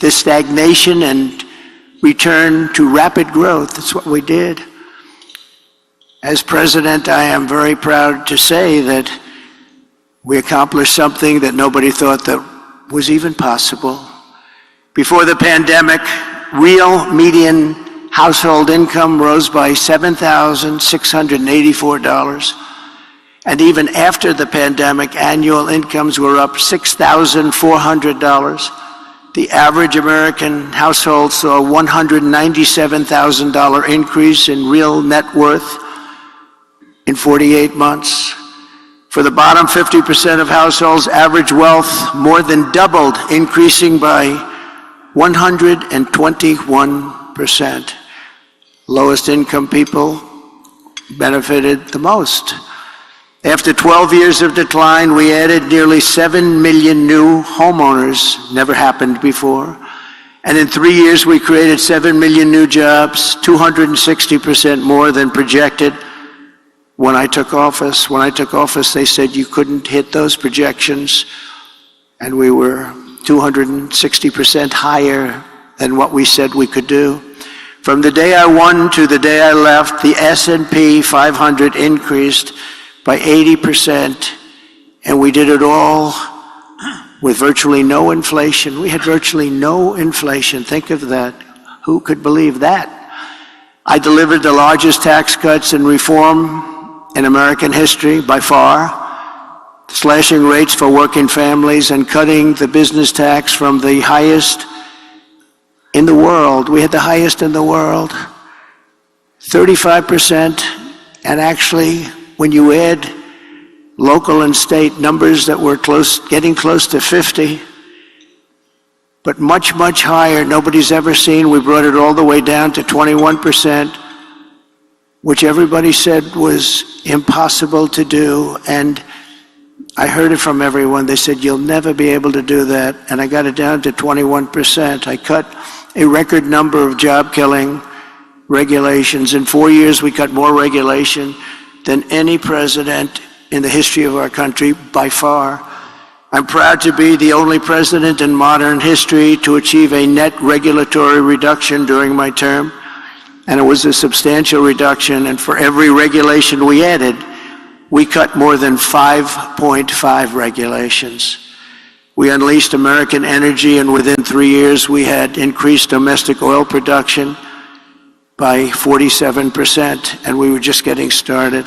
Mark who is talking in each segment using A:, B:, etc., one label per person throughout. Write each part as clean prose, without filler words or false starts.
A: this stagnation and return to rapid growth. That's what we did. As president, I am very proud to say that we accomplished something that nobody thought that was even possible. Before the pandemic, real median household income rose by $7,684. And even after the pandemic, annual incomes were up $6,400. The average American household saw a $197,000 increase in real net worth in 48 months. For the bottom 50% of households, average wealth more than doubled, increasing by 121%. Lowest income people benefited the most. After 12 years of decline, we added nearly 7 million new homeowners, never happened before. And in 3 years, we created 7 million new jobs, 260% more than projected when I took office. When I took office, they said you couldn't hit those projections, and we were 260% higher than what we said we could do. From the day I won to the day I left, the S&P 500 increased by 80%, and we did it all with virtually no inflation. We had virtually no inflation. Think of that. Who could believe that? I delivered the largest tax cuts and reform in American history by far, slashing rates for working families and cutting the business tax from the highest in the world. We had the highest in the world, 35%, and actually, when you add local and state numbers that were getting close to 50, but much, much higher, nobody's ever seen. We brought it all the way down to 21%, which everybody said was impossible to do. And I heard it from everyone. They said, you'll never be able to do that. And I got it down to 21%. I cut a record number of job-killing regulations. In 4 years, we cut more regulation than any president in the history of our country, by far. I'm proud to be the only president in modern history to achieve a net regulatory reduction during my term, and it was a substantial reduction, and for every regulation we added, we cut more than 5.5 regulations. We unleashed American energy, and within 3 years, we had increased domestic oil production by 47%, and we were just getting started.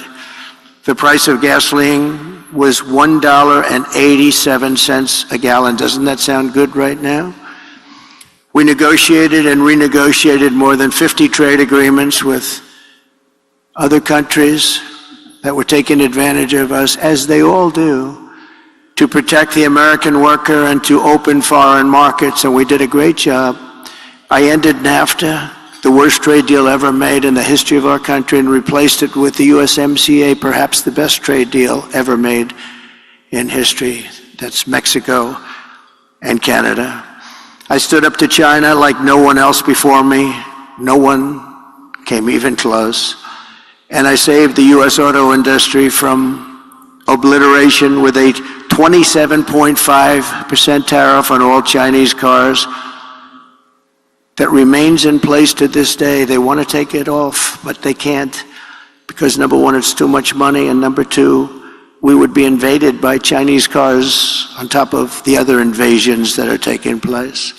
A: The price of gasoline was $1.87 a gallon. Doesn't that sound good right now? We negotiated and renegotiated more than 50 trade agreements with other countries that were taking advantage of us, as they all do, to protect the American worker and to open foreign markets, and we did a great job. I ended NAFTA, the worst trade deal ever made in the history of our country, and replaced it with the USMCA, perhaps the best trade deal ever made in history. That's Mexico and Canada. I stood up to China like no one else before me. No one came even close. And I saved the US auto industry from obliteration with a 27.5% tariff on all Chinese cars that remains in place to this day. They want to take it off, but they can't, because number one, it's too much money, and number two, we would be invaded by Chinese cars on top of the other invasions that are taking place.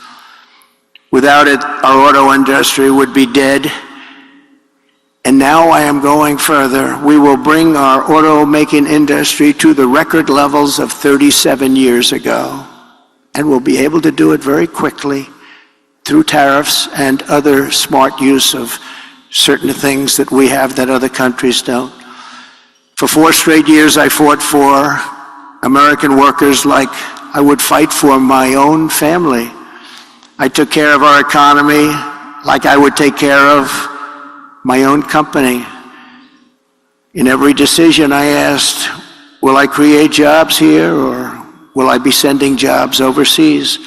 A: Without it, our auto industry would be dead. And now I am going further. We will bring our automaking industry to the record levels of 37 years ago, and we'll be able to do it very quickly through tariffs and other smart use of certain things that we have that other countries don't. For 4 straight years, I fought for American workers like I would fight for my own family. I took care of our economy like I would take care of my own company. In every decision I asked, will I create jobs here, or will I be sending jobs overseas?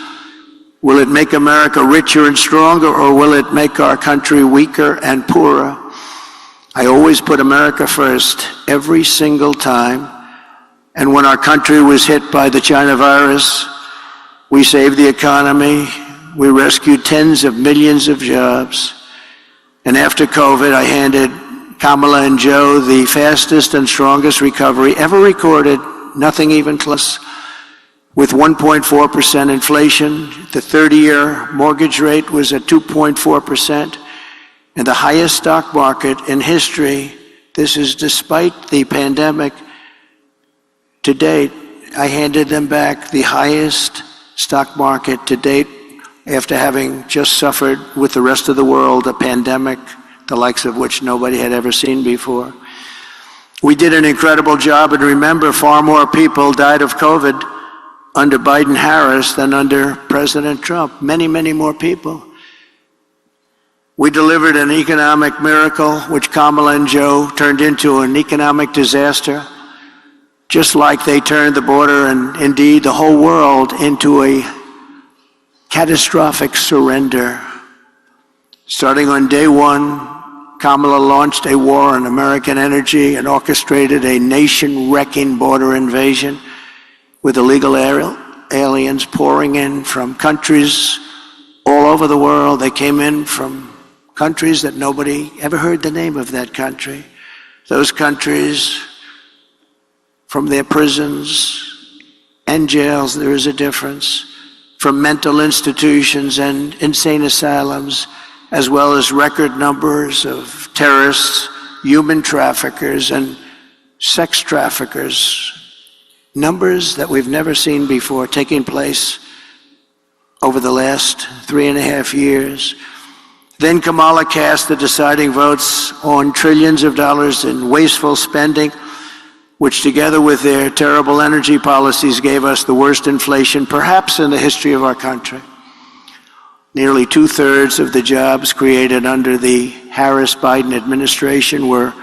A: Will it make America richer and stronger, or will it make our country weaker and poorer? I always put America first, every single time. And when our country was hit by the China virus, we saved the economy, We rescued tens of millions of jobs. And after COVID, I handed Kamala and Joe the fastest and strongest recovery ever recorded, nothing even close. With 1.4% inflation, the 30-year mortgage rate was at 2.4%, and the highest stock market in history. This is despite the pandemic. To date, I handed them back the highest stock market to date after having just suffered with the rest of the world a pandemic, the likes of which nobody had ever seen before. We did an incredible job, and remember, far more people died of COVID under Biden-Harris than under President Trump. Many, many more people. We delivered an economic miracle, which Kamala and Joe turned into an economic disaster, just like they turned the border and indeed the whole world into a catastrophic surrender. Starting on day one, Kamala launched a war on American energy and orchestrated a nation-wrecking border invasion with illegal aliens pouring in from countries all over the world. They came in from countries that nobody ever heard the name of that country. Those countries, from their prisons and jails, there is a difference, from mental institutions and insane asylums, as well as record numbers of terrorists, human traffickers, and sex traffickers. Numbers that we've never seen before taking place over the last 3.5 years. Then Kamala cast the deciding votes on trillions of dollars in wasteful spending, which together with their terrible energy policies gave us the worst inflation perhaps in the history of our country. Nearly 2/3 of the jobs created under the Harris-Biden administration were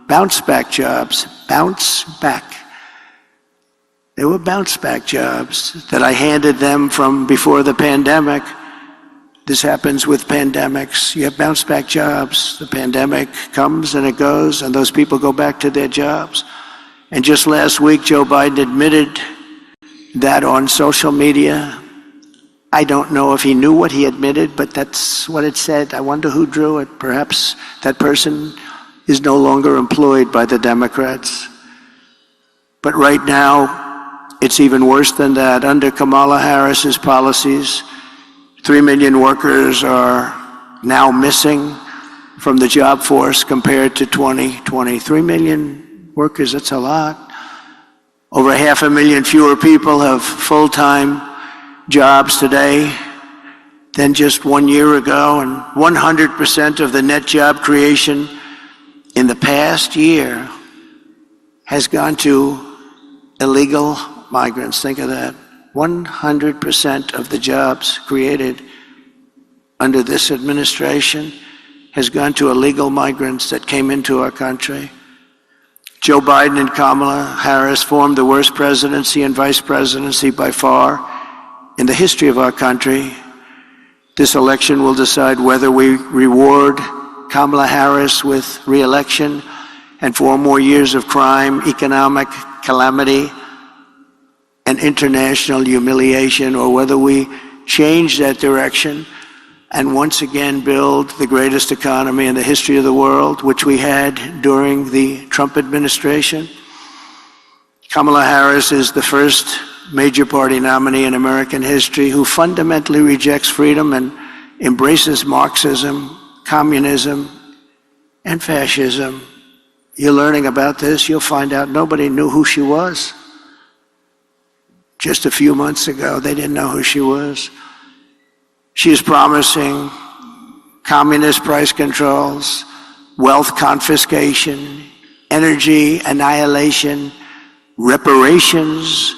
A: bounce-back jobs. Bounce back. They were bounce-back jobs that I handed them from before the pandemic. This happens with pandemics. You have bounce-back jobs. The pandemic comes and it goes, and those people go back to their jobs. And just last week, Joe Biden admitted that on social media. I don't know if he knew what he admitted, but that's what it said. I wonder who drew it. Perhaps that person is no longer employed by the Democrats. But right now, it's even worse than that. Under Kamala Harris's policies, 3 million workers are now missing from the job force compared to 2020. 3 million workers, that's a lot. Over 500,000 fewer people have full-time jobs today than just 1 year ago, and 100% of the net job creation in the past year has gone to illegal migrants. Think of that. 100% of the jobs created under this administration has gone to illegal migrants that came into our country. Joe Biden and Kamala Harris formed the worst presidency and vice presidency by far in the history of our country. This election will decide whether we reward Kamala Harris with re-election and 4 more years of crime, economic calamity, and international humiliation, or whether we change that direction and once again build the greatest economy in the history of the world, which we had during the Trump administration. Kamala Harris is the first major party nominee in American history who fundamentally rejects freedom and embraces Marxism, communism, and fascism. You're learning about this. You'll find out nobody knew who she was. Just a few months ago, they didn't know who she was. She is promising communist price controls, wealth confiscation, energy annihilation, reparations,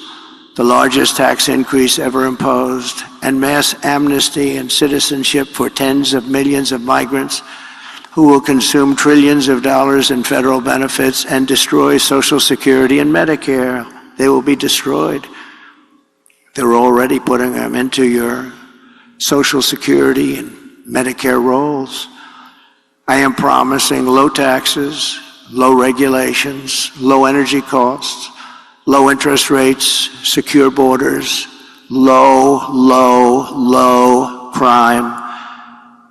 A: the largest tax increase ever imposed, and mass amnesty and citizenship for tens of millions of migrants who will consume trillions of dollars in federal benefits and destroy Social Security and Medicare. They will be destroyed. They're already putting them into your Social Security and Medicare rolls. I am promising low taxes, low regulations, low energy costs, low interest rates, secure borders, low crime,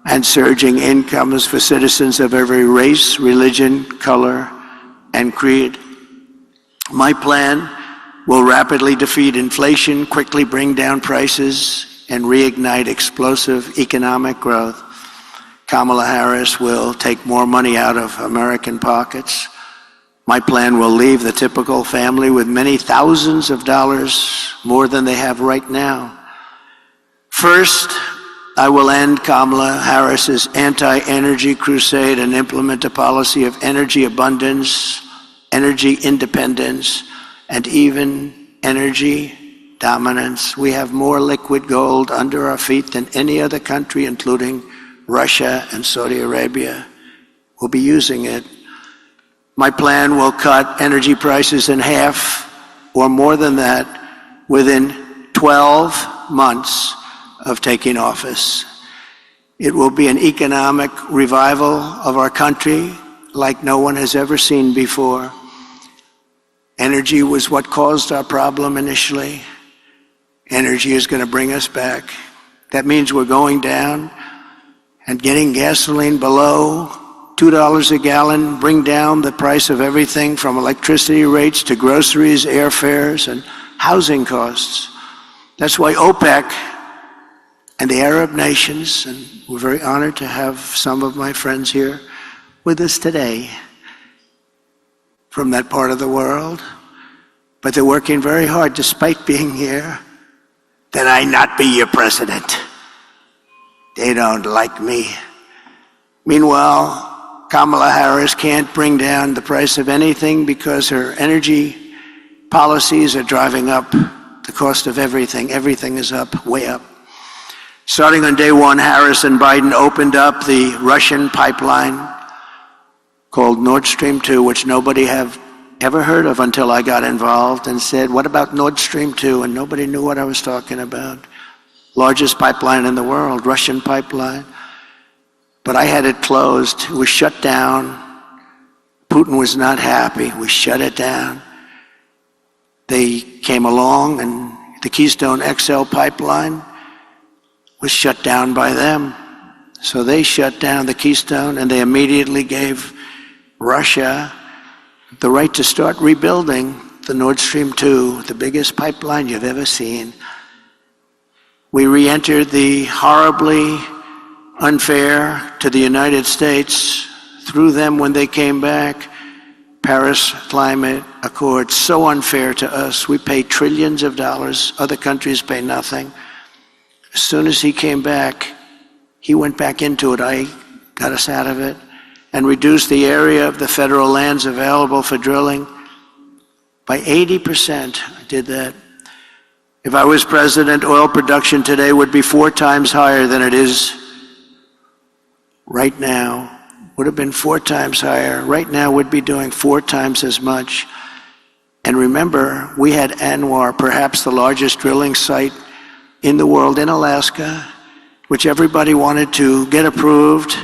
A: and surging incomes for citizens of every race, religion, color, and creed. My plan will rapidly defeat inflation, quickly bring down prices, and reignite explosive economic growth. Kamala Harris will take more money out of American pockets. My plan will leave the typical family with many thousands of dollars more than they have right now. First, I will end Kamala Harris's anti-energy crusade and implement a policy of energy abundance, energy independence, and even energy dominance. We have more liquid gold under our feet than any other country, including Russia and Saudi Arabia. We'll be using it. My plan will cut energy prices in half or more than that within 12 months of taking office. It will be an economic revival of our country like no one has ever seen before. Energy was what caused our problem initially. Energy is going to bring us back. That means we're going down and getting gasoline below $2 a gallon, bring down the price of everything from electricity rates to groceries, airfares, and housing costs. That's why OPEC and the Arab nations, and we're very honored to have some of my friends here with us today from that part of the world, but they're working very hard despite being here, that I not be your president. They don't like me. Meanwhile, Kamala Harris can't bring down the price of anything because her energy policies are driving up the cost of everything. Everything is up, way up. Starting on day one, Harris and Biden opened up the Russian pipeline called Nord Stream 2, which nobody have ever heard of until I got involved and said, what about Nord Stream 2? And nobody knew what I was talking about. Largest pipeline in the world, Russian pipeline. But I had it closed. It was shut down. Putin was not happy. We shut it down. They came along and the Keystone XL pipeline was shut down by them. So they shut down the Keystone and they immediately gave Russia the right to start rebuilding the Nord Stream 2, the biggest pipeline you've ever seen. We re-entered the horribly unfair to the United States through them when they came back. Paris Climate Accord, so unfair to us. We pay trillions of dollars. Other countries pay nothing. As soon as he came back, he went back into it. I got us out of it and reduced the area of the federal lands available for drilling by 80%. I did that. If I was president, oil production today would be 4 times higher than it is right now. Would have been 4 times higher. Right now, we'd be doing 4 times as much. And remember, we had ANWR, perhaps the largest drilling site in the world in Alaska, which everybody wanted to get approved,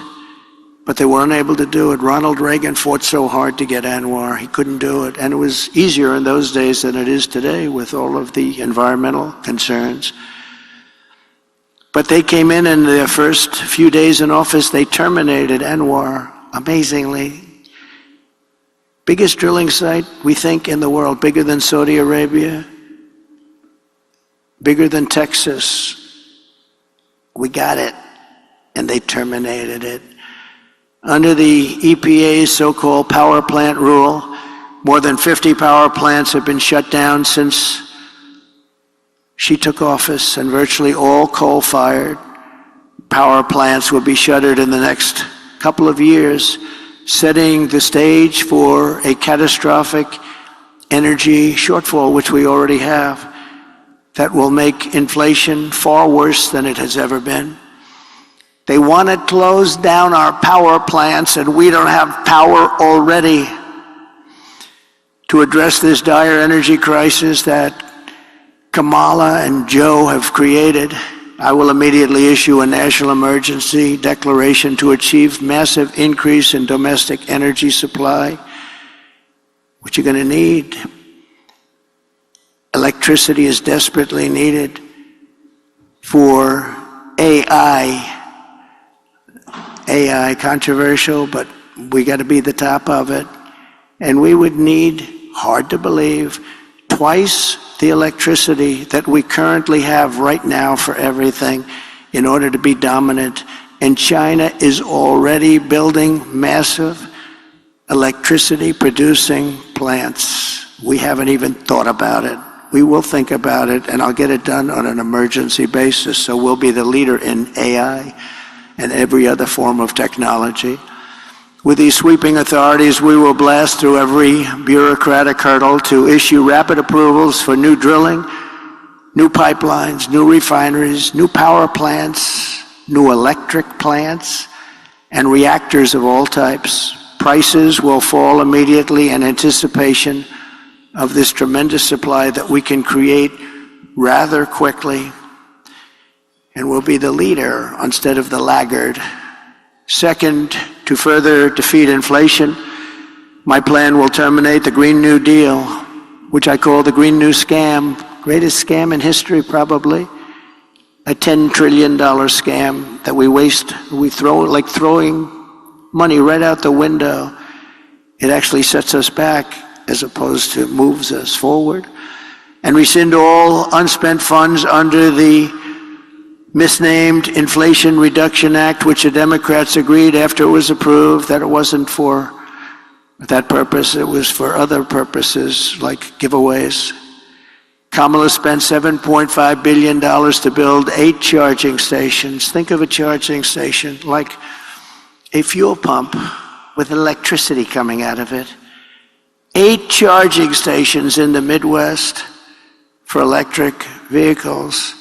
A: but they weren't able to do it. Ronald Reagan fought so hard to get ANWR. He couldn't do it. And it was easier in those days than it is today with all of the environmental concerns. But they came in their first few days in office, they terminated ANWR, amazingly. Biggest drilling site, we think, in the world, bigger than Saudi Arabia, bigger than Texas. We got it, and they terminated it. Under the EPA's so-called power plant rule, more than 50 power plants have been shut down since she took office, and virtually all coal-fired power plants will be shuttered in the next couple of years, setting the stage for a catastrophic energy shortfall, which we already have, that will make inflation far worse than it has ever been. They want to close down our power plants, and we don't have power already. To address this dire energy crisis that Kamala and Joe have created, I will immediately issue a national emergency declaration to achieve massive increase in domestic energy supply, which you're going to need. Electricity is desperately needed for AI controversial, but we got to be the top of it. And we would need, hard to believe, twice the electricity that we currently have right now for everything in order to be dominant. And China is already building massive electricity producing plants. We haven't even thought about it. We will think about it, and I'll get it done on an emergency basis. So we'll be the leader in AI and every other form of technology. With these sweeping authorities, we will blast through every bureaucratic hurdle to issue rapid approvals for new drilling, new pipelines, new refineries, new power plants, new electric plants, and reactors of all types. Prices will fall immediately in anticipation of this tremendous supply that we can create rather quickly, and we'll be the leader instead of the laggard. Second, to further defeat inflation, my plan will terminate the Green New Deal, which I call the Green New Scam, greatest scam in history probably, a $10 trillion scam that we throw like throwing money right out the window. It actually sets us back as opposed to moves us forward. And rescind all unspent funds under the misnamed Inflation Reduction Act, which the Democrats agreed after it was approved that it wasn't for that purpose, it was for other purposes like giveaways. Kamala spent $7.5 billion to build 8 charging stations. Think of a charging station like a fuel pump with electricity coming out of it. 8 charging stations in the Midwest for electric vehicles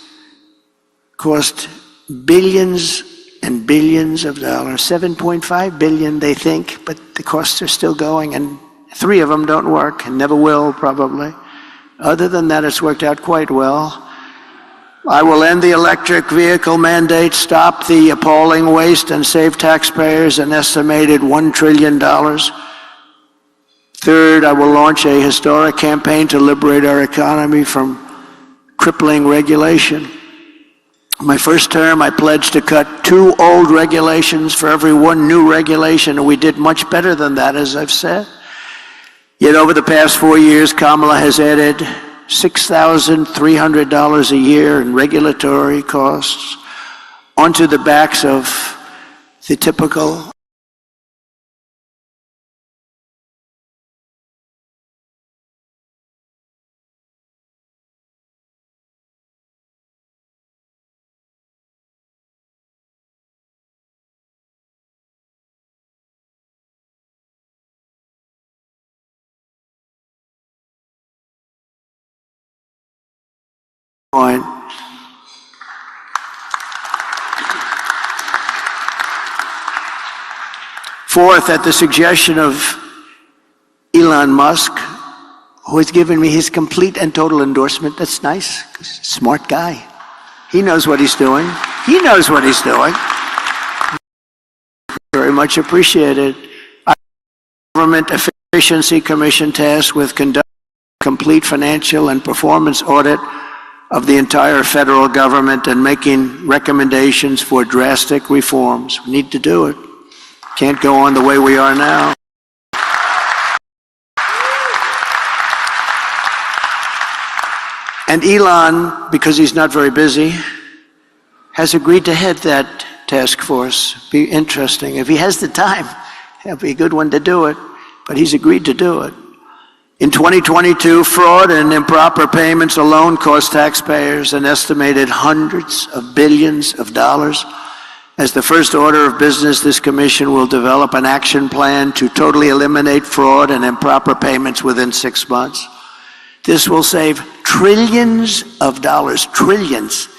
A: cost billions and billions of dollars. 7.5 billion they think, but the costs are still going, and 3 of them don't work and never will probably. Other than that, it's worked out quite well. I will end the electric vehicle mandate, stop the appalling waste, and save taxpayers an estimated $1 trillion. Third, I will launch a historic campaign to liberate our economy from crippling regulation. My first term, I pledged to cut 2 old regulations for every 1 new regulation, and we did much better than that, as I've said. Yet over the past 4 years, Kamala has added $6,300 a year in regulatory costs onto the backs of the typical point. Fourth, at the suggestion of Elon Musk, who has given me his complete and total endorsement. That's nice, 'cause he's a smart guy. He knows what he's doing. He knows what he's doing. Very much appreciated. Government Efficiency Commission tasked with conducting a complete financial and performance audit of the entire federal government and making recommendations for drastic reforms. We need to do it. Can't go on the way we are now. And Elon, because he's not very busy, has agreed to head that task force. Be interesting. If he has the time, it'll be a good one to do it, but he's agreed to do it. In 2022, fraud and improper payments alone cost taxpayers an estimated hundreds of billions of dollars. As the first order of business, this commission will develop an action plan to totally eliminate fraud and improper payments within 6 months. This will save trillions of dollars, trillions.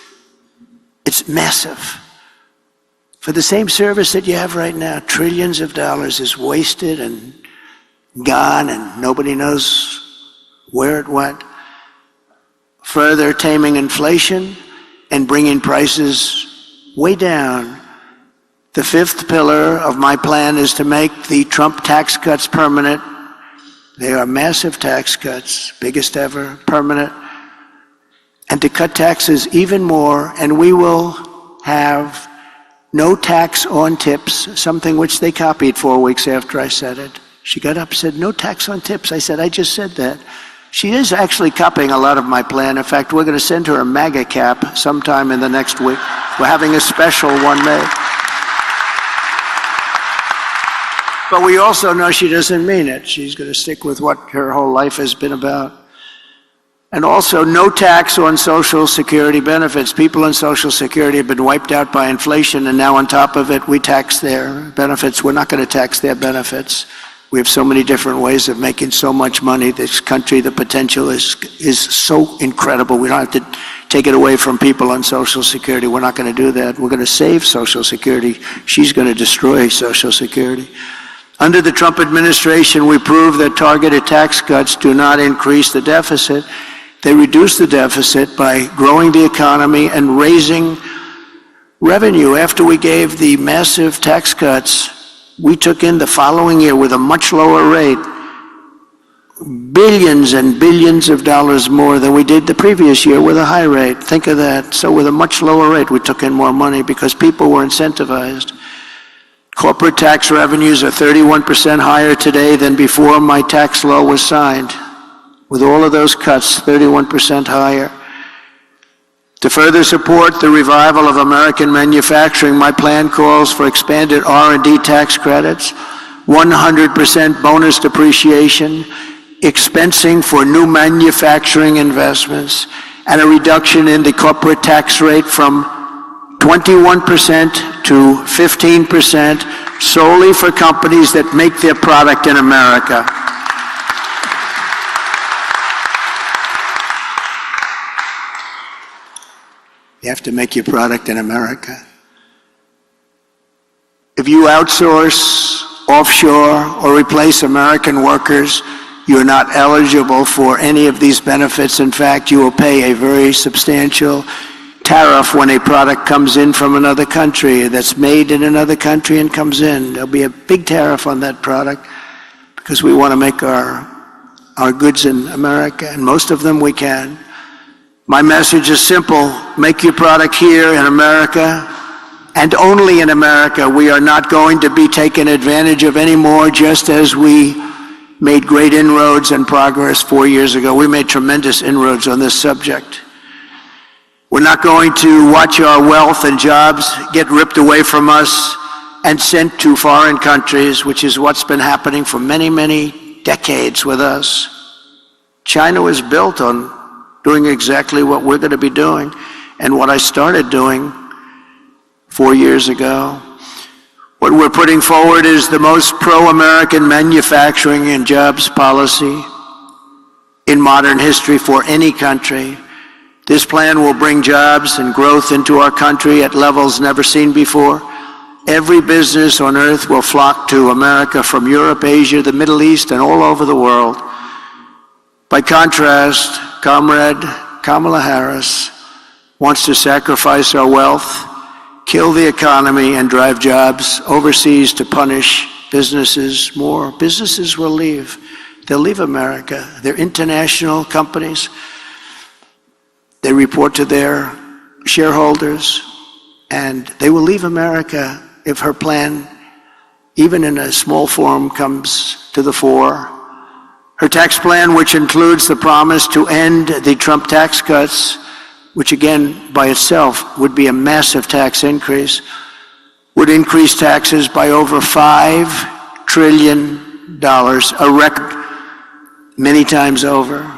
A: It's massive. For the same service that you have right now, trillions of dollars is wasted and gone, and nobody knows where it went. Further taming inflation and bringing prices way down. The 5th pillar of my plan is to make the Trump tax cuts permanent. They are massive tax cuts, biggest ever, permanent. And to cut taxes even more, and we will have no tax on tips, something which they copied 4 weeks after I said it. She got up and said, no tax on tips. I said, I just said that. She is actually copying a lot of my plan. In fact, we're going to send her a MAGA cap sometime in the next week. We're having a special one made. But we also know she doesn't mean it. She's going to stick with what her whole life has been about. And also, no tax on Social Security benefits. People in Social Security have been wiped out by inflation, and now on top of it, we tax their benefits. We're not going to tax their benefits. We have so many different ways of making so much money. This country, the potential is so incredible. We don't have to take it away from people on Social Security. We're not going to do that. We're going to save Social Security. She's going to destroy Social Security. Under the Trump administration, we proved that targeted tax cuts do not increase the deficit. They reduce the deficit by growing the economy and raising revenue. After we gave the massive tax cuts, we took in the following year with a much lower rate, billions and billions of dollars more than we did the previous year with a high rate. Think of that. So with a much lower rate, we took in more money because people were incentivized. Corporate tax revenues are 31% higher today than before my tax law was signed. With all of those cuts, 31% higher. To further support the revival of American manufacturing, my plan calls for expanded R&D tax credits, 100% bonus depreciation, expensing for new manufacturing investments, and a reduction in the corporate tax rate from 21% to 15% solely for companies that make their product in America. You have to make your product in America. If you outsource, offshore, or replace American workers, you're not eligible for any of these benefits. In fact, you will pay a very substantial tariff when a product comes in from another country that's made in another country and comes in. There'll be a big tariff on that product because we want to make our goods in America, and most of them we can. My message is simple. Make your product here in America, and only in America. We are not going to be taken advantage of anymore, just as we made great inroads and progress 4 years ago. We made tremendous inroads on this subject. We're not going to watch our wealth and jobs get ripped away from us and sent to foreign countries, which is what's been happening for many, many decades with us. China was built on doing exactly what we're going to be doing and what I started doing 4 years ago. What we're putting forward is the most pro-American manufacturing and jobs policy in modern history for any country. This plan will bring jobs and growth into our country at levels never seen before. Every business on earth will flock to America from Europe, Asia, the Middle East, and all over the world. By contrast, Comrade Kamala Harris wants to sacrifice our wealth, kill the economy, and drive jobs overseas to punish businesses more. Businesses will leave. They'll leave America. They're international companies. They report to their shareholders, and they will leave America if her plan, even in a small form, comes to the fore. Her tax plan, which includes the promise to end the Trump tax cuts, which again by itself would be a massive tax increase, would increase taxes by over $5 trillion, a record many times over.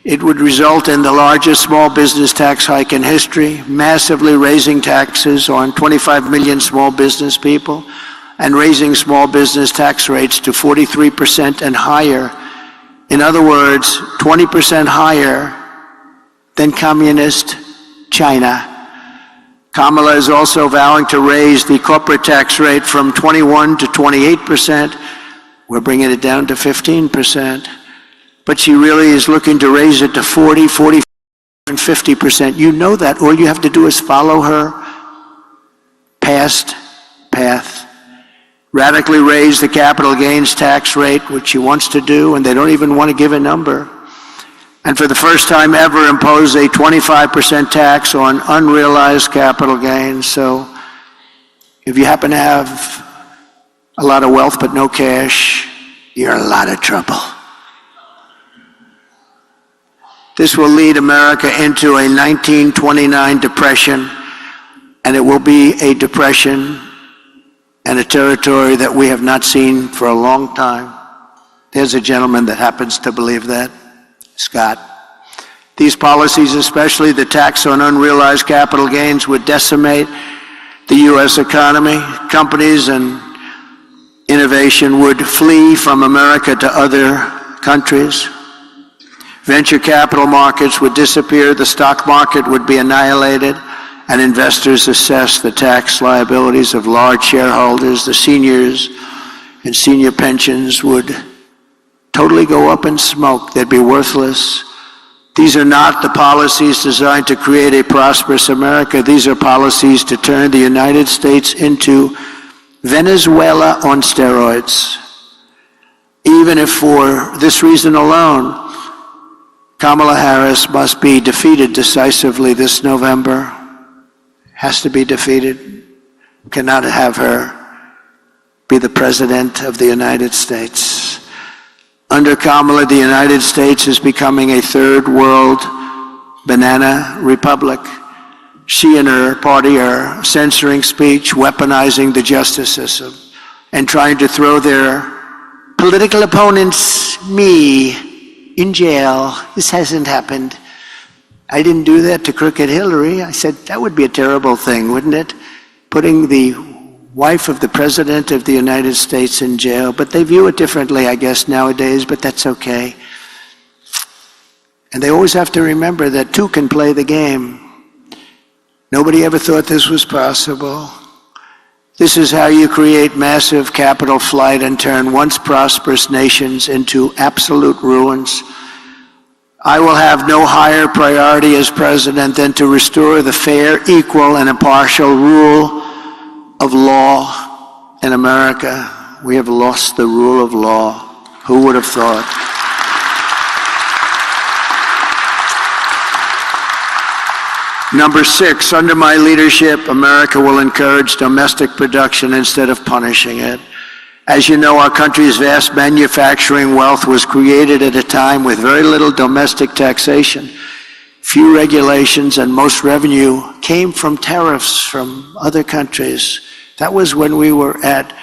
A: It would result in the largest small business tax hike in history, massively raising taxes on 25 million small business people and raising small business tax rates to 43% and higher. In other words, 20% higher than communist China. Kamala is also vowing to raise the corporate tax rate from 21 to 28%. We're bringing it down to 15%. But she really is looking to raise it to 40, 45, and 50%. You know that. All you have to do is follow her past path. Radically raise the capital gains tax rate, which she wants to do, and they don't even want to give a number. and for the first time ever impose a 25% tax on unrealized capital gains. So if you happen to have a lot of wealth but no cash, you're in a lot of trouble. This will lead America into a 1929 depression, and it will be a depression and a territory that we have not seen for a long time. There's a gentleman that happens to believe that, Scott. These policies, especially the tax on unrealized capital gains, would decimate the U.S. economy. Companies and innovation would flee from America to other countries. Venture capital markets would disappear, the stock market would be annihilated, and investors assess the tax liabilities of large shareholders. The seniors and senior pensions would totally go up in smoke. They'd be worthless. These are not the policies designed to create a prosperous America. These are policies to turn the United States into Venezuela on steroids. Even if for this reason alone, Kamala Harris must be defeated decisively this November. Has to be defeated. Cannot have her be the President of the United States. Under Kamala, the United States is becoming a third world banana republic. She and her party are censoring speech, weaponizing the justice system, and trying to throw their political opponents, me, in jail. This hasn't happened. I didn't do that to Crooked Hillary. I said, that would be a terrible thing, wouldn't it? Putting the wife of the President of the United States in jail. But they view it differently, I guess, nowadays, but that's okay. And they always have to remember that two can play the game. Nobody ever thought this was possible. This is how you create massive capital flight and turn once prosperous nations into absolute ruins. I will have no higher priority as president than to restore the fair, equal, and impartial rule of law in America. We have lost the rule of law. Who would have thought? Number 6, under my leadership, America will encourage domestic production instead of punishing it. As you know, our country's vast manufacturing wealth was created at a time with very little domestic taxation, few regulations, and most revenue came from tariffs from other countries. That was when we were at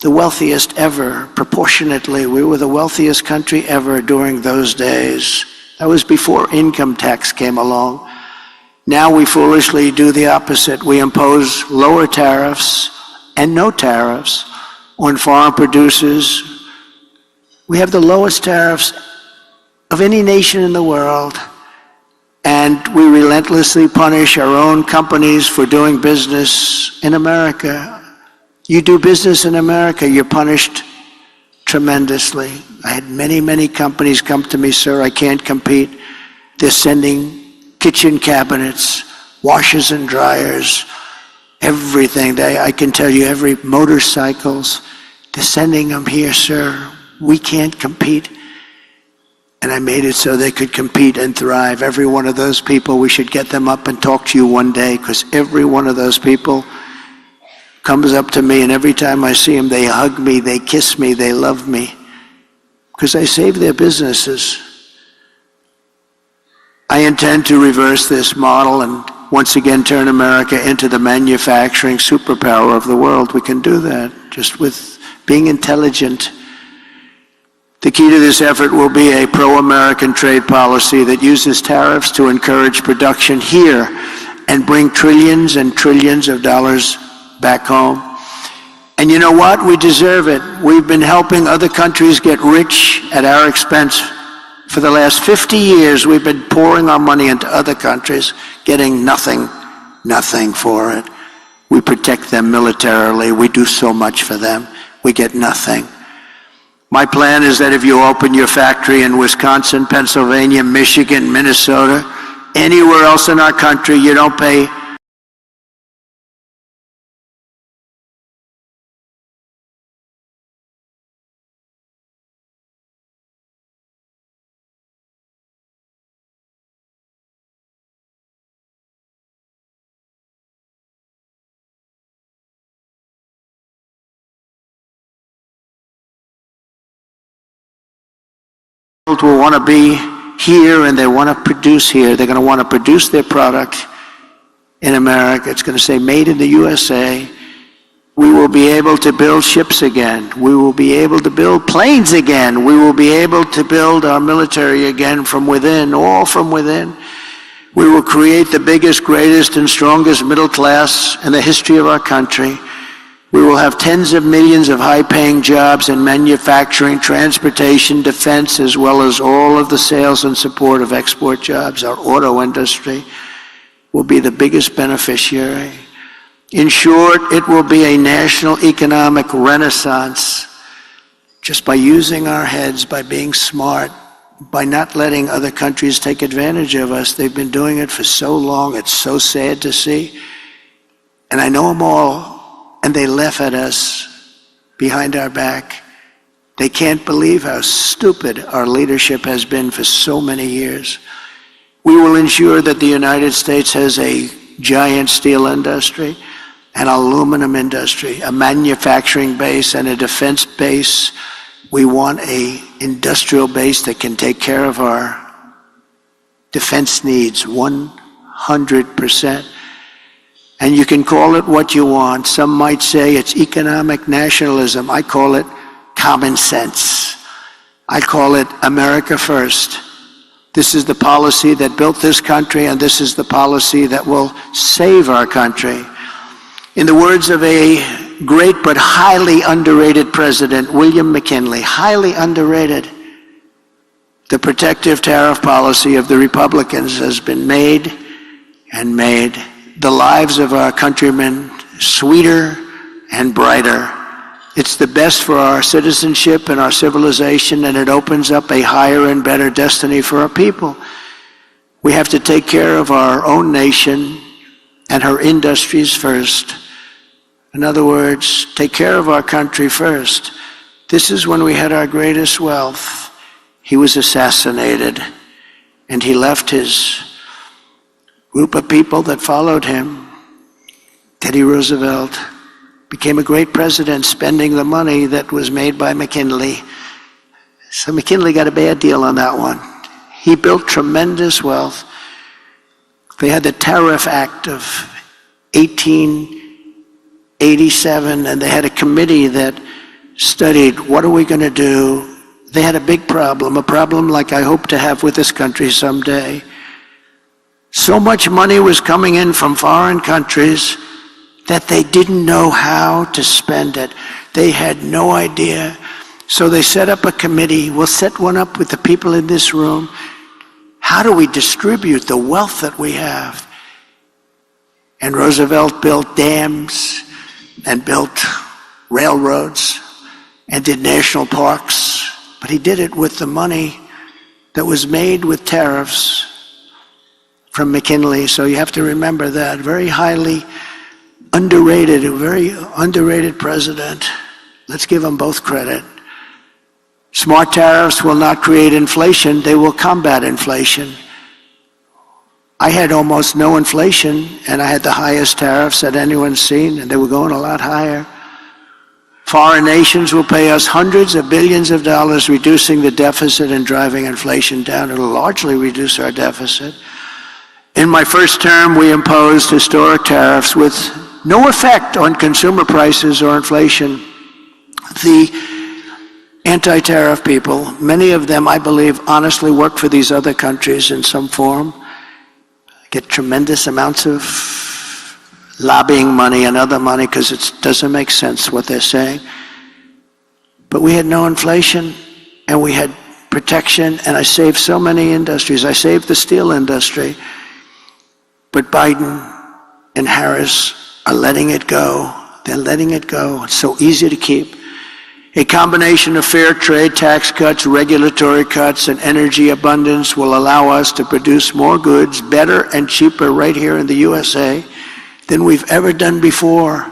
A: the wealthiest ever, proportionately. We were the wealthiest country ever during those days. That was before income tax came along. Now we foolishly do the opposite. We impose lower tariffs and no tariffs on foreign producers. We have the lowest tariffs of any nation in the world, and we relentlessly punish our own companies for doing business in America. You do business in America, you're punished tremendously. I had many, many companies come to me, sir, I can't compete. They're sending kitchen cabinets, washers and dryers, everything. I can tell you, every motorcycles, they're sending them here, sir. We can't compete. And I made it so they could compete and thrive. Every one of those people, we should get them up and talk to you one day, because every one of those people comes up to me, and every time I see them, they hug me, they kiss me, they love me, because I saved their businesses. I intend to reverse this model and once again turn America into the manufacturing superpower of the world. We can do that just with being intelligent. The key to this effort will be a pro-American trade policy that uses tariffs to encourage production here and bring trillions and trillions of dollars back home. And you know what? We deserve it. We've been helping other countries get rich at our expense. For the last 50 years, we've been pouring our money into other countries, getting nothing for it. We protect them militarily. We do so much for them. We get nothing. My plan is that if you open your factory in Wisconsin, Pennsylvania, Michigan, Minnesota, anywhere else in our country, you don't pay world will want to be here and they want to produce here. They're going to want to produce their product in America. It's going to say made in the USA. We will be able to build ships again. We will be able to build planes again. We will be able to build our military again from within, all from within. We will create the biggest, greatest, and strongest middle class in the history of our country. We will have tens of millions of high-paying jobs in manufacturing, transportation, defense, as well as all of the sales and support of export jobs. Our auto industry will be the biggest beneficiary. In short, it will be a national economic renaissance just by using our heads, by being smart, by not letting other countries take advantage of us. They've been doing it for so long. It's so sad to see. And I know them all, and they laugh at us behind our back. They can't believe how stupid our leadership has been for so many years. We will ensure that the United States has a giant steel industry, an aluminum industry, a manufacturing base, and a defense base. We want an industrial base that can take care of our defense needs 100%. And you can call it what you want. Some might say it's economic nationalism. I call it common sense. I call it America first. This is the policy that built this country, and this is the policy that will save our country. In the words of a great but highly underrated president, William McKinley, highly underrated, the protective tariff policy of the Republicans has been made and made the lives of our countrymen sweeter and brighter. It's the best for our citizenship and our civilization, and it opens up a higher and better destiny for our people. We have to take care of our own nation and her industries first. In other words, take care of our country first. This is when we had our greatest wealth. He was assassinated, and he left his group of people that followed him. Teddy Roosevelt became a great president, spending the money that was made by McKinley. So McKinley got a bad deal on that one. He built tremendous wealth. They had the Tariff Act of 1887, and they had a committee that studied, what are we going to do? They had a big problem, a problem like I hope to have with this country someday. So much money was coming in from foreign countries that they didn't know how to spend it. They had no idea. So they set up a committee. We'll set one up with the people in this room. How do we distribute the wealth that we have? And Roosevelt built dams and built railroads and did national parks. But he did it with the money that was made with tariffs from McKinley. So you have to remember that. Very highly underrated, a very underrated president. Let's give them both credit. Smart tariffs will not create inflation. They will combat inflation. I had almost no inflation, and I had the highest tariffs that anyone's seen, and they were going a lot higher. Foreign nations will pay us hundreds of billions of dollars, reducing the deficit and driving inflation down. It'll largely reduce our deficit. In my first term, we imposed historic tariffs with no effect on consumer prices or inflation. The anti-tariff people, many of them, I believe, honestly work for these other countries in some form, get tremendous amounts of lobbying money and other money because it doesn't make sense what they're saying. But we had no inflation, and we had protection, and I saved so many industries. I saved the steel industry. But Biden and Harris are letting it go. They're letting it go. It's so easy to keep. A combination of fair trade, tax cuts, regulatory cuts, and energy abundance will allow us to produce more goods better and cheaper right here in the USA than we've ever done before.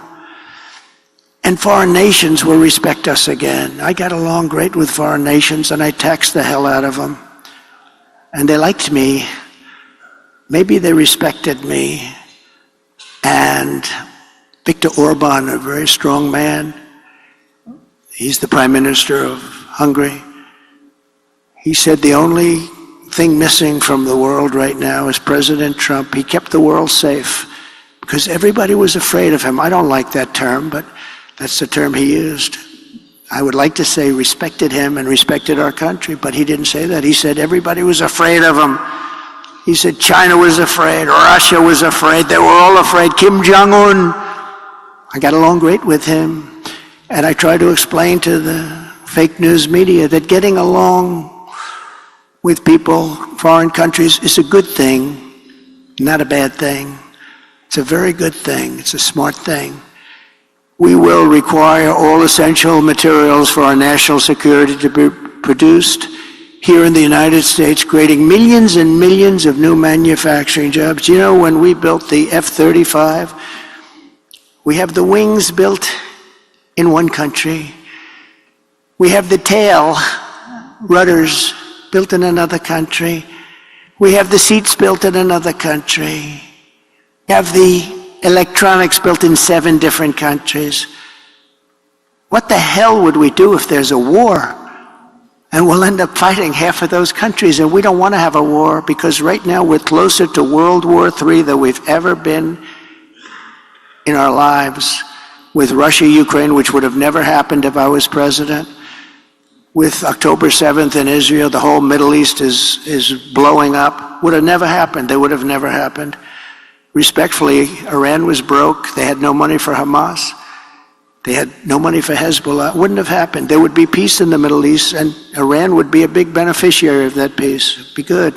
A: And foreign nations will respect us again. I got along great with foreign nations, and I taxed the hell out of them. And they liked me. Maybe they respected me. And Viktor Orban, a very strong man, he's the Prime Minister of Hungary. He said the only thing missing from the world right now is President Trump. He kept the world safe because everybody was afraid of him. I don't like that term, but that's the term he used. I would like to say respected him and respected our country, but he didn't say that. He said everybody was afraid of him. He said China was afraid, Russia was afraid, they were all afraid. Kim Jong-un, I got along great with him. And I try to explain to the fake news media that getting along with people, foreign countries, is a good thing, not a bad thing. It's a very good thing. It's a smart thing. We will require all essential materials for our national security to be produced here in the United States, creating millions and millions of new manufacturing jobs. You know, when we built the F-35, we have the wings built in one country. We have the tail, rudders, built in another country. We have the seats built in another country. We have the electronics built in 7 different countries. What the hell would we do if there's a war? And we'll end up fighting half of those countries, and we don't want to have a war because right now we're closer to World War III than we've ever been in our lives. With Russia, Ukraine, which would have never happened if I was president. With October 7th in Israel, the whole Middle East is blowing up. Would have never happened. They would have never happened. Respectfully, Iran was broke. They had no money for Hamas. They had no money for Hezbollah. It wouldn't have happened. There would be peace in the Middle East, and Iran would be a big beneficiary of that peace. It'd be good.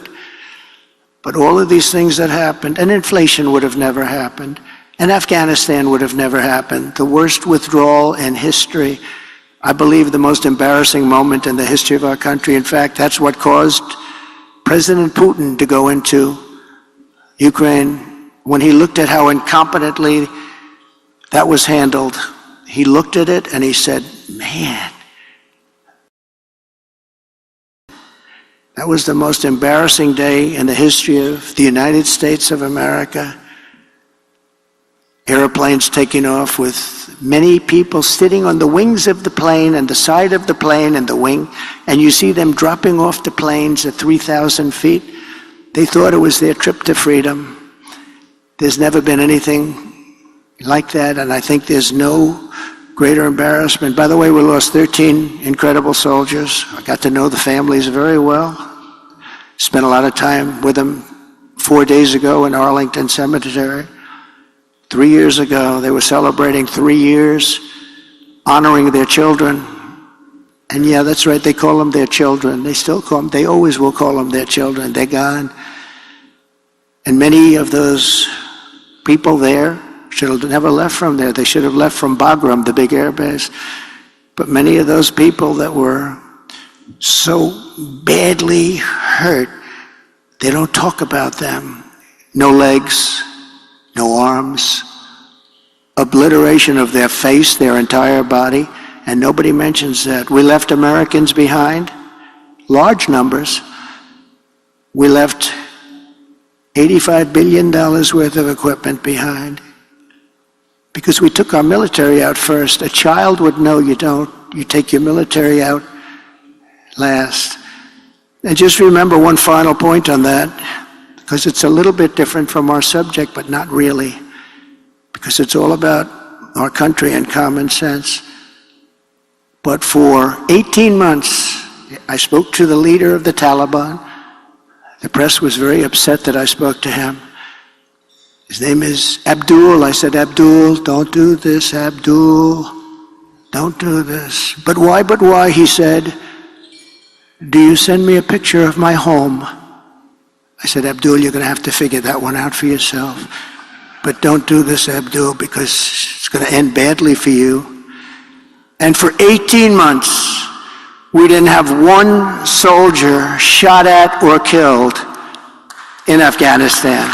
A: But all of these things that happened, and inflation would have never happened, and Afghanistan would have never happened. The worst withdrawal in history, I believe the most embarrassing moment in the history of our country. In fact, that's what caused President Putin to go into Ukraine. When he looked at how incompetently that was handled, he looked at it and he said, man, that was the most embarrassing day in the history of the United States of America. Airplanes taking off with many people sitting on the wings of the plane and the side of the plane and the wing, and you see them dropping off the planes at 3,000 feet. They thought it was their trip to freedom. There's never been anything like that, and I think there's no greater embarrassment. By the way, we lost 13 incredible soldiers. I got to know the families very well. Spent a lot of time with them 4 days ago in Arlington Cemetery. 3 years ago, they were celebrating 3 years, honoring their children. And yeah, that's right, they call them their children. They still call them, they always will call them their children. They're gone. And many of those people there should have never left from there. They should have left from Bagram, the big air base. But many of those people that were so badly hurt, they don't talk about them. No legs, no arms, obliteration of their face, their entire body, and nobody mentions that. We left Americans behind, large numbers. We left $85 billion worth of equipment behind because we took our military out first. A child would know you don't. You take your military out last. And just remember one final point on that, because it's a little bit different from our subject, but not really, because it's all about our country and common sense. But for 18 months, I spoke to the leader of the Taliban. The press was very upset that I spoke to him. His name is Abdul. I said, Abdul, don't do this, Abdul. Don't do this. But why, but why? He said, do you send me a picture of my home? I said, Abdul, you're going to have to figure that one out for yourself. But don't do this, Abdul, because it's going to end badly for you. And for 18 months, we didn't have one soldier shot at or killed in Afghanistan.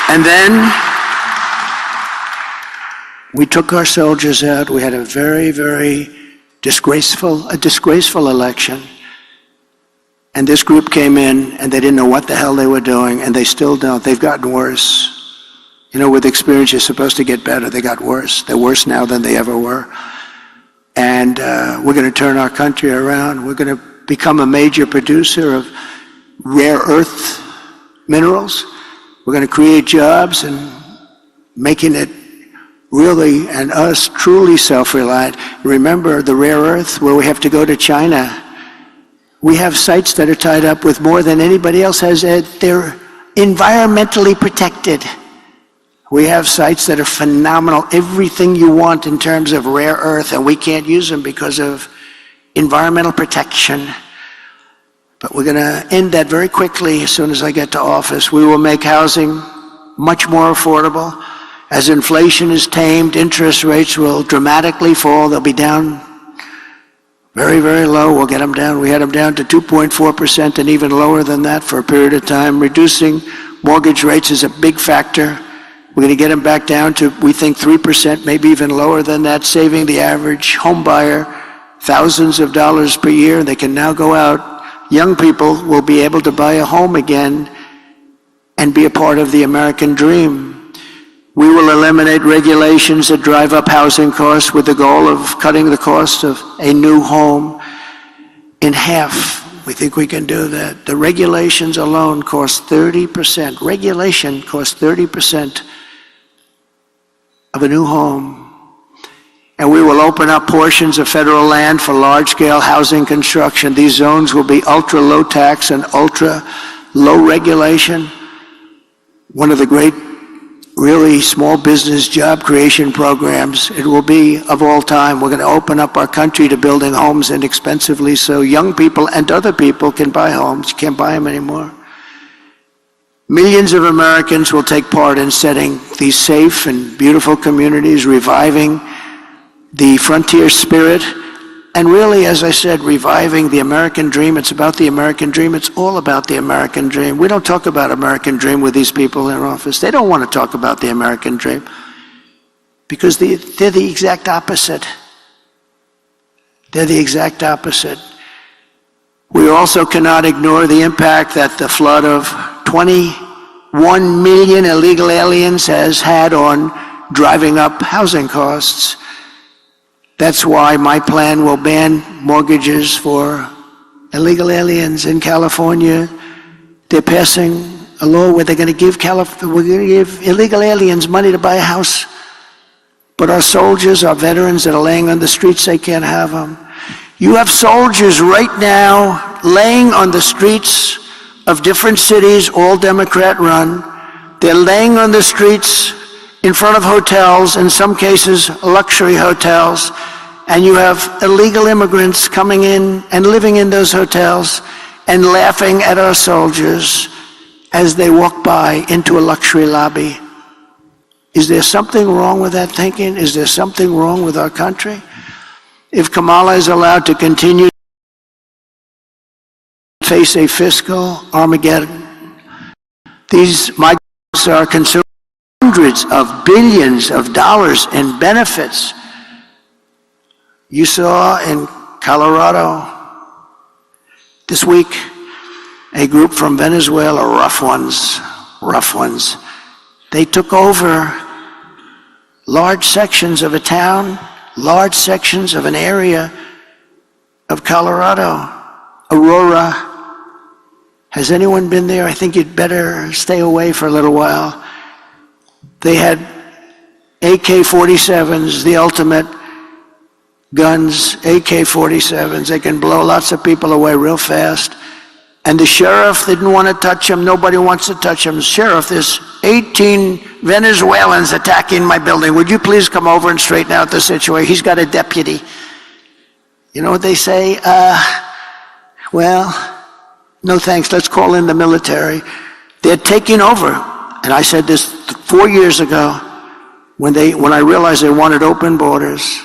A: And then we took our soldiers out. We had a very, very disgraceful election. And this group came in and they didn't know what the hell they were doing, and they still don't. They've gotten worse. You know, with experience, you're supposed to get better. They got worse. They're worse now than they ever were. And we're going to turn our country around. We're going to become a major producer of rare earth minerals. We're going to create jobs and making it really, and us, truly self-reliant. Remember the rare earth, where we have to go to China. We have sites that are tied up with more than anybody else has. They're environmentally protected. We have sites that are phenomenal, everything you want in terms of rare earth, and we can't use them because of environmental protection. But we're going to end that very quickly as soon as I get to office. We will make housing much more affordable. As inflation is tamed, interest rates will dramatically fall. They'll be down very, very low. We'll get them down. We had them down to 2.4% and even lower than that for a period of time. Reducing mortgage rates is a big factor. We're going to get them back down to, we think, 3%, maybe even lower than that, saving the average home buyer thousands of dollars per year. They can now go out. Young people will be able to buy a home again and be a part of the American dream. We will eliminate regulations that drive up housing costs with the goal of cutting the cost of a new home in half. We think we can do that. The regulations alone cost 30%. Regulation costs 30% of a new home. And we will open up portions of federal land for large-scale housing construction. These zones will be ultra-low tax and ultra-low regulation. One of the great, really small business job creation programs. It will be of all time. We're going to open up our country to building homes inexpensively so young people and other people can buy homes. You can't buy them anymore. Millions of Americans will take part in setting these safe and beautiful communities, reviving the frontier spirit, and really, as I said, reviving the American dream. It's about the American dream. It's all about the American dream. We don't talk about American dream with these people in office. They don't want to talk about the American dream because they're the exact opposite. They're the exact opposite. We also cannot ignore the impact that the flood of 21 million illegal aliens has had on driving up housing costs. That's why my plan will ban mortgages for illegal aliens in California. They're passing a law where they're going to give illegal aliens money to buy a house. But our soldiers, our veterans that are laying on the streets, they can't have them. You have soldiers right now laying on the streets of different cities, all Democrat run. They're laying on the streets in front of hotels, in some cases luxury hotels, and you have illegal immigrants coming in and living in those hotels and laughing at our soldiers as they walk by into a luxury lobby. Is there something wrong with that thinking? Is there something wrong with our country? If Kamala is allowed to continue to face a fiscal Armageddon, these migrants are consuming hundreds of billions of dollars in benefits. You saw in Colorado this week a group from Venezuela, rough ones. They took over large sections of a town, large sections of an area of Colorado, Aurora. Has anyone been there? I think you'd better stay away for a little while. They had AK-47s, the ultimate guns, AK-47s. They can blow lots of people away real fast. And the sheriff didn't want to touch him. Nobody wants to touch him. Sheriff, there's 18 Venezuelans attacking my building. Would you please come over and straighten out the situation? He's got a deputy. You know what they say? Well, no thanks, let's call in the military. They're taking over. And I said this 4 years ago when I realized they wanted open borders.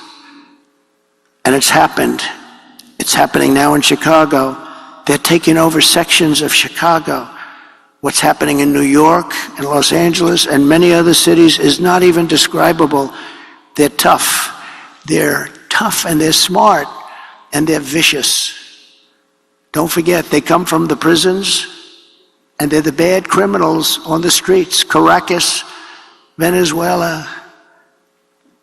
A: And it's happened. It's happening now in Chicago. They're taking over sections of Chicago. What's happening in New York and Los Angeles and many other cities is not even describable. They're tough. They're tough and they're smart and they're vicious. Don't forget, they come from the prisons and they're the bad criminals on the streets. Caracas, Venezuela.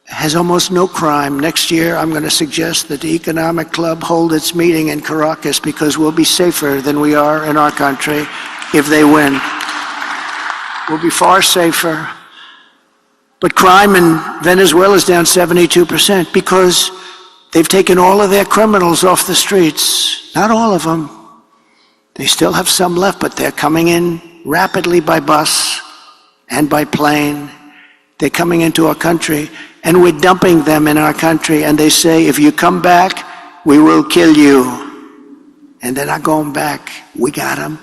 A: has almost no crime. Next year, I'm going to suggest that the Economic Club hold its meeting in Caracas because we'll be safer than we are in our country if they win. We'll be far safer. But crime in Venezuela is down 72% because they've taken all of their criminals off the streets. Not all of them. They still have some left, but they're coming in rapidly by bus and by plane. They're coming into our country, and we're dumping them in our country, and they say, if you come back, we will kill you. And they're not going back. We got them.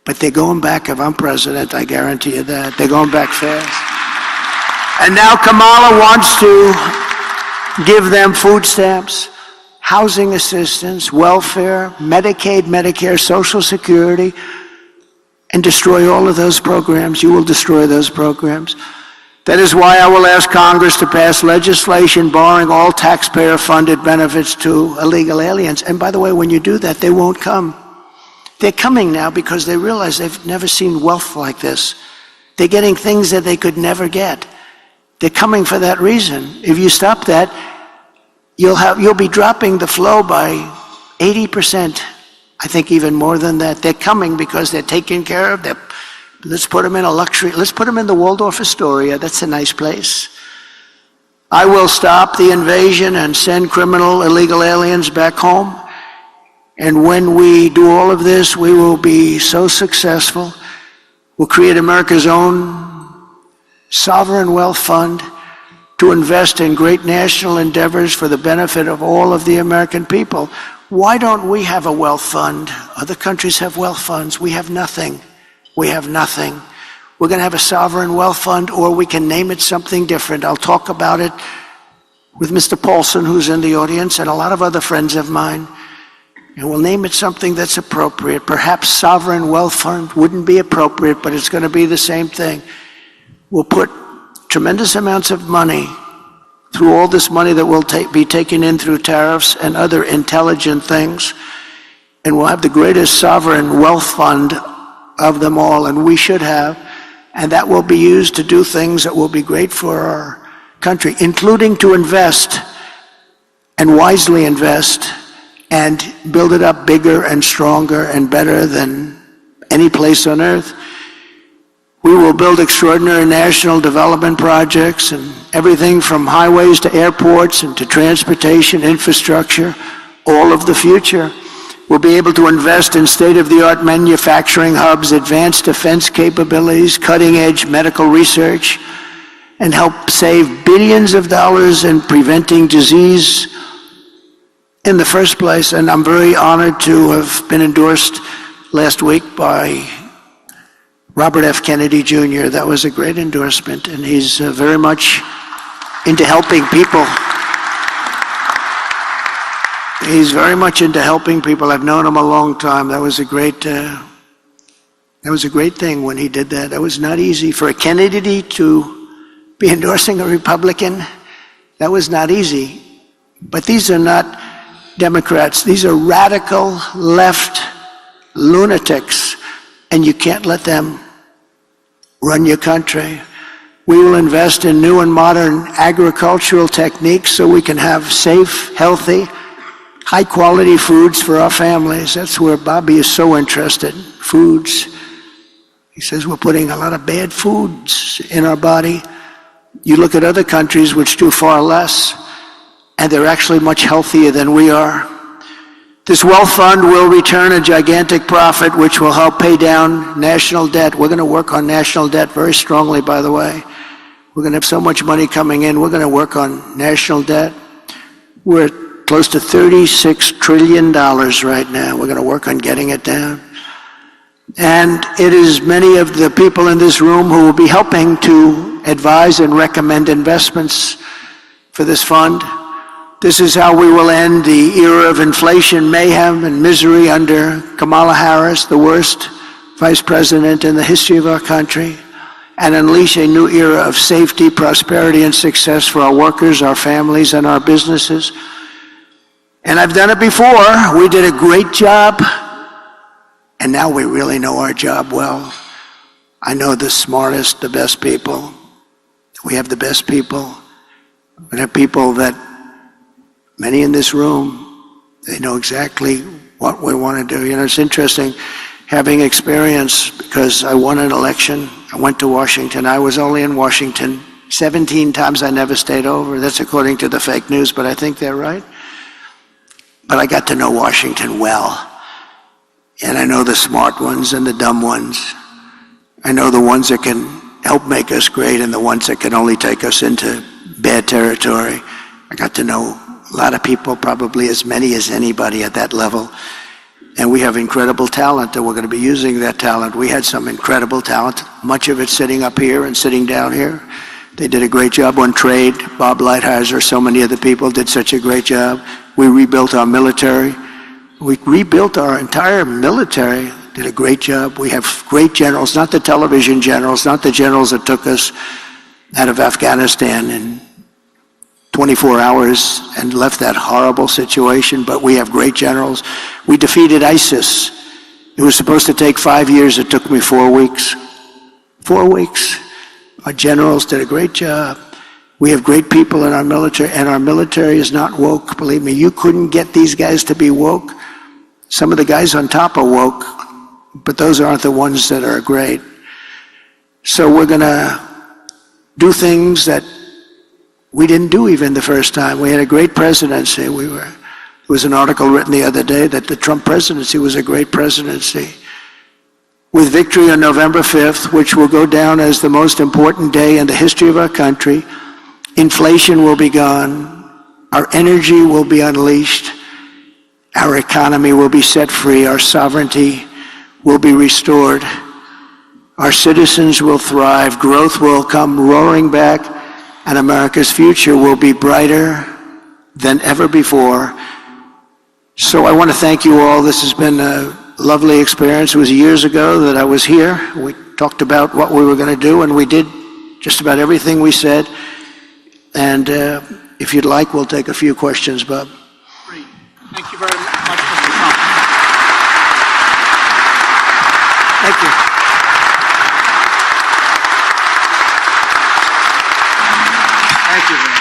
A: But they're going back if I'm president, I guarantee you that. They're going back fast. And now Kamala wants to give them food stamps, housing assistance, welfare, Medicaid, Medicare, Social Security, and destroy all of those programs. You will destroy those programs. That is why I will ask Congress to pass legislation barring all taxpayer-funded benefits to illegal aliens. And by the way, when you do that, they won't come. They're coming now because they realize they've never seen wealth like this. They're getting things that they could never get. They're coming for that reason. If you stop that, you'll be dropping the flow by 80%. I think even more than that. They're coming because they're taken care of. Let's put them in a luxury. Let's put them in the Waldorf Astoria. That's a nice place. I will stop the invasion and send criminal illegal aliens back home. And when we do all of this, we will be so successful. We'll create America's own sovereign wealth fund to invest in great national endeavors for the benefit of all of the American people. Why don't we have a wealth fund? Other countries have wealth funds. We have nothing. We have nothing. We're going to have a sovereign wealth fund, or we can name it something different. I'll talk about it with Mr. Paulson, who's in the audience, and a lot of other friends of mine. And we'll name it something that's appropriate. Perhaps sovereign wealth fund wouldn't be appropriate, but it's going to be the same thing. We'll put tremendous amounts of money through all this money that will be taken in through tariffs and other intelligent things, and we'll have the greatest sovereign wealth fund of them all, and we should have, and that will be used to do things that will be great for our country, including to invest and wisely invest and build it up bigger and stronger and better than any place on earth. We will build extraordinary national development projects and everything from highways to airports and to transportation, infrastructure, all of the future. We'll be able to invest in state-of-the-art manufacturing hubs, advanced defense capabilities, cutting-edge medical research, and help save billions of dollars in preventing disease in the first place. And I'm very honored to have been endorsed last week by Robert F. Kennedy Jr. That was a great endorsement, and he's very much into helping people. He's very much into helping people. I've known him a long time. That was a great thing when he did that. That was not easy for a Kennedy to be endorsing a Republican. That was not easy. But these are not Democrats. These are radical left lunatics, and you can't let them run your country. We will invest in new and modern agricultural techniques so we can have safe, healthy, high-quality foods for our families. That's where Bobby is so interested, foods. He says we're putting a lot of bad foods in our body. You look at other countries which do far less, and they're actually much healthier than we are. This wealth fund will return a gigantic profit which will help pay down national debt. We're going to work on national debt very strongly, by the way. We're going to have so much money coming in. We're going to work on national debt. We're at close to $36 trillion right now. We're going to work on getting it down. And it is many of the people in this room who will be helping to advise and recommend investments for this fund. This is how we will end the era of inflation, mayhem, and misery under Kamala Harris, the worst vice president in the history of our country, and unleash a new era of safety, prosperity, and success for our workers, our families, and our businesses. And I've done it before. We did a great job, and now we really know our job well. I know the smartest, the best people. We have the best people. We have people that, many in this room, they know exactly what we want to do. You know, it's interesting having experience, because I won an election. I went to Washington. I was only in Washington 17 times. I never stayed over. That's according to the fake news, but I think they're right. But I got to know Washington well. And I know the smart ones and the dumb ones. I know the ones that can help make us great and the ones that can only take us into bad territory. I got to know a lot of people, probably as many as anybody at that level. And we have incredible talent, and we're going to be using that talent. We had some incredible talent, much of it sitting up here and sitting down here. They did a great job on trade. Bob Lighthizer, so many other people did such a great job. We rebuilt our military. We rebuilt our entire military, did a great job. We have great generals, not the television generals, not the generals that took us out of Afghanistan in 24 hours and left that horrible situation, but we have great generals. We defeated ISIS. It was supposed to take 5 years. It took me 4 weeks. 4 weeks. Our generals did a great job. We have great people in our military, and our military is not woke. Believe me, you couldn't get these guys to be woke. Some of the guys on top are woke, but those aren't the ones that are great. So we're going to do things that we didn't do even the first time. We had a great presidency. There was an article written the other day that the Trump presidency was a great presidency. With victory on November 5th, which will go down as the most important day in the history of our country, inflation will be gone, our energy will be unleashed, our economy will be set free, our sovereignty will be restored, our citizens will thrive, growth will come roaring back, and America's future will be brighter than ever before. So I want to thank you all. This has been a lovely experience. It was years ago that I was here. We talked about what we were going to do, and we did just about everything we said. And if you'd like, we'll take a few questions, Bob.
B: Great. Thank you very much, Mr. Trump.
A: Thank you. Thank you very much.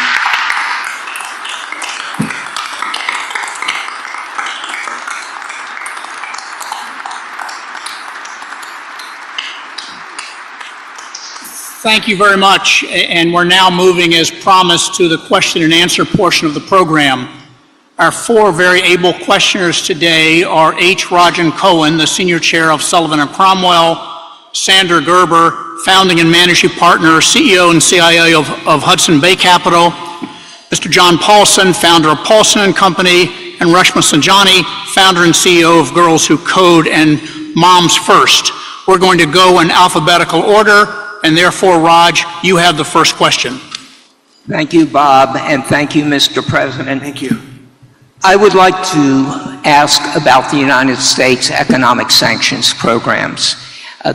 B: Thank you very much. And we're now moving, as promised, to the question and answer portion of the program. Our 4 very able questioners today are H. Rajan Cohen, the Senior Chair of Sullivan & Cromwell, Sandra Gerber, Founding and Managing Partner, CEO and CIO of Hudson Bay Capital, Mr. John Paulson, founder of Paulson & Company, and Rashma Sanjani, founder and CEO of Girls Who Code and Moms First. We're going to go in alphabetical order, and therefore, Raj, you have the first question.
C: Thank you, Bob, and thank you, Mr. President.
A: Thank you.
C: I would like to ask about the United States economic sanctions programs.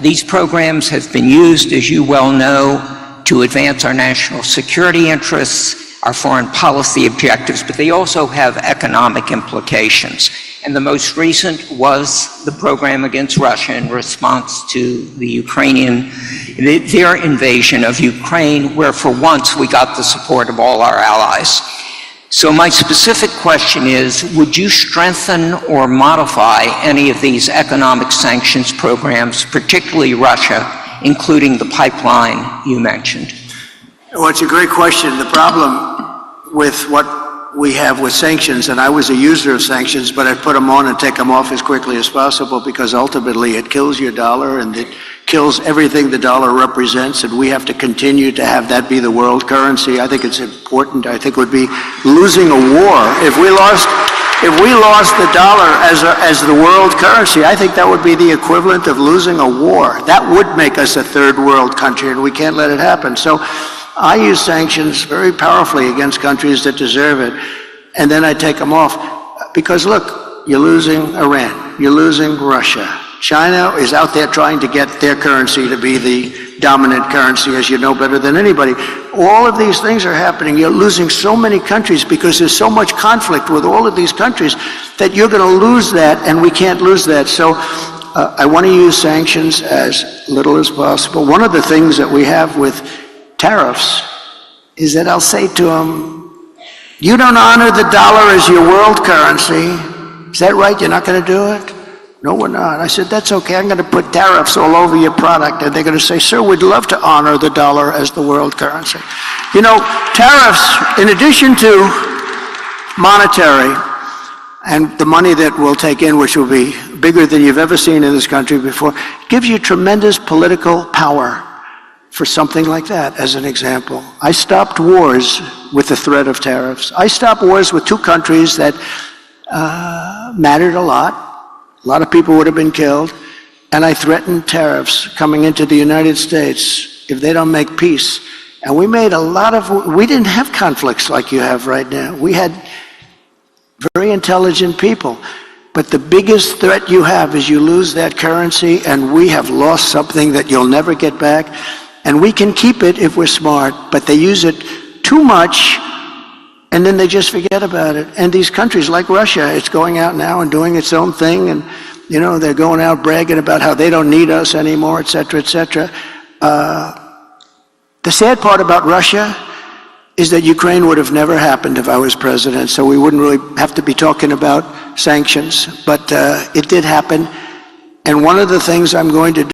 C: These programs have been used, as you well know, to advance our national security interests, our foreign policy objectives, but they also have economic implications. And the most recent was the program against Russia in response to their invasion of Ukraine, where for once we got the support of all our allies. So my specific question is, would you strengthen or modify any of these economic sanctions programs, particularly Russia, including the pipeline you mentioned?
A: Well, it's a great question. The problem with what we have with sanctions, and I was a user of sanctions, but I put them on and take them off as quickly as possible, because ultimately it kills your dollar and it kills everything the dollar represents, and we have to continue to have that be the world currency. I think it's important. I think it would be losing a war. If we lost the dollar as the world currency, I think that would be the equivalent of losing a war. That would make us a third world country, and we can't let it happen. So I use sanctions very powerfully against countries that deserve it, and then I take them off. Because look, you're losing Iran, you're losing Russia. China is out there trying to get their currency to be the dominant currency, as you know better than anybody. All of these things are happening. You're losing so many countries because there's so much conflict with all of these countries that you're going to lose that, and we can't lose that. So I want to use sanctions as little as possible. One of the things that we have with tariffs is that I'll say to them, you don't honor the dollar as your world currency. Is that right? You're not going to do it? No, we're not. I said, that's okay. I'm going to put tariffs all over your product. And they're going to say, sir, we'd love to honor the dollar as the world currency. You know, tariffs, in addition to monetary and the money that we'll take in, which will be bigger than you've ever seen in this country before, gives you tremendous political power for something like that, as an example. I stopped wars with the threat of tariffs. I stopped wars with two countries that mattered a lot. A lot of people would have been killed. And I threatened tariffs coming into the United States if they don't make peace. And we made a lot of, we didn't have conflicts like you have right now. We had very intelligent people. But the biggest threat you have is you lose that currency, and we have lost something that you'll never get back. And we can keep it if we're smart, but they use it too much, and then they just forget about it. And these countries like Russia, it's going out now and doing its own thing, and you know, they're going out bragging about how they don't need us anymore, et cetera, et cetera. The sad part about Russia is that Ukraine would have never happened if I was president, so we wouldn't really have to be talking about sanctions, but it did happen. And one of the things I'm going to do